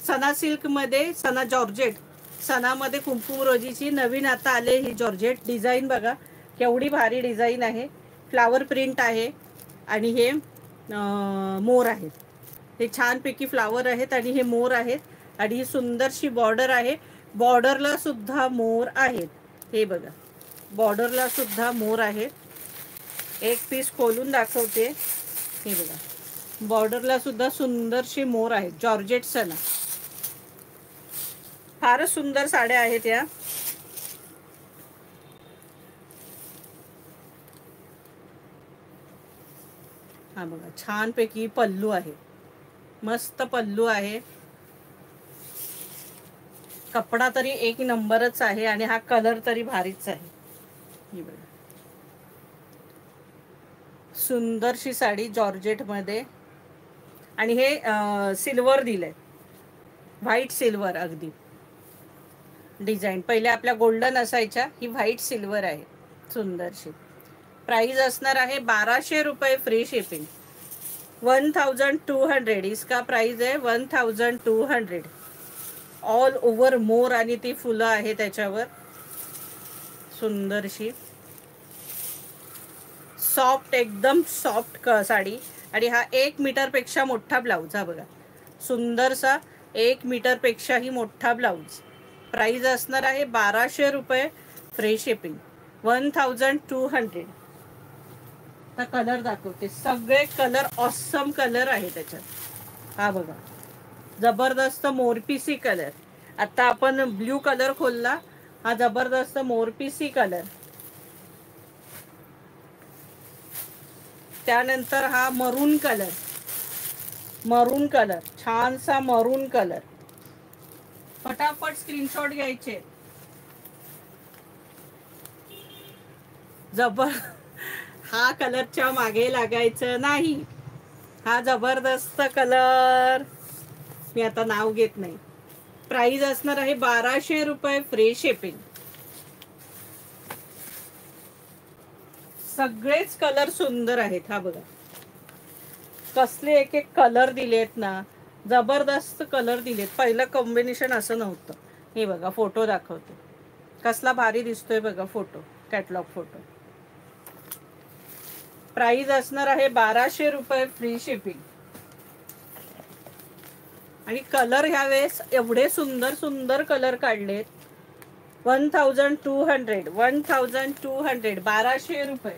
सना silk मध्ये, सना georgette, सनामध्ये कुंकुम रोजीची नवीन आता आले ही जॉर्जेट डिझाईन. बघा केवढी भारी डिझाईन आहे. फ्लावर प्रिंट आहे आणि हे मोर आहेत. हे छानपैकी फ्लावर आहेत आणि हे मोर आहेत आणि ही सुंदरशी बॉर्डर आहे. बॉर्डरला सुद्धा मोर आहेत. हे बघा बॉर्डरला सुद्धा मोर आहेत. एक पीस खोलून दाखवते. हे बघा बॉर्डरला सुद्धा सुंदरशी मोर आहेत. जॉर्जेट सना, फारच सुंदर साड्या आहेत या. हा बघा छानपैकी पल्लू आहे. मस्त पल्लू आहे. कपडा तरी एक नंबरच आहे आणि हा कलर तरी भारीच आहे. हे बघा सुंदरशी साडी जॉर्जेट मध्ये आणि हे सिल्वर दिलंय, व्हाईट सिल्वर अगदी डिझाईन. पहिले आपल्या गोल्डन असायच्या, ही व्हाईट सिल्वर आहे सुंदरशी. प्राइस असणार आहे 1200 रुपये फ्री शिपिंग. 1200 इसका प्राइस आहे 1200. ऑल ओव्हर मोर आणि ती फुलं आहे त्याच्यावर सुंदरशी. सॉफ्ट एकदम सॉफ्ट साडी आणि हा 1 मीटर पेक्षा मोठा ब्लाऊज. हा बघा सुंदरसा 1 मीटर पेक्षाही मोठा ब्लाऊज. प्राइस असणार आहे 1200 रुपये फ्री शिपिंग. 1200. आता कलर दाखवते. सगळे कलर ऑसम कलर आहे त्याच्यात. हा बघा जबरदस्त मोरपिसी कलर. आता आपण ब्ल्यू कलर खोलला, हा जबरदस्त मोरपिसी कलर. त्यानंतर हा मरून कलर, मरून कलर छानसा मरून कलर. फटाफट स्क्रीनशॉट घ्यायचे. जबर हा कलरच्या मागे लागायचं नाही. हा जबरदस्त कलर, मी आता नाव घेत नाही. प्राइस असणार आहे 1200 रुपये फ्री शिपिंग. सगळेच कलर सुंदर आहेत. हा बघा कसले एक एक कलर दिलेत ना, जबरदस्त कलर दिलेत. पहिलं कॉम्बिनेशन असं नव्हतं. हे बघा फोटो दाखवते कसला भारी दिसतोय बघा फोटो, कॅटलॉग फोटो. प्राइस असणार आहे 1200 रुपये फ्री शिपिंग. आणि कलर ह्या वेळेस एवढे सुंदर सुंदर कलर काढलेत. 1200 1200 1200 रुपये.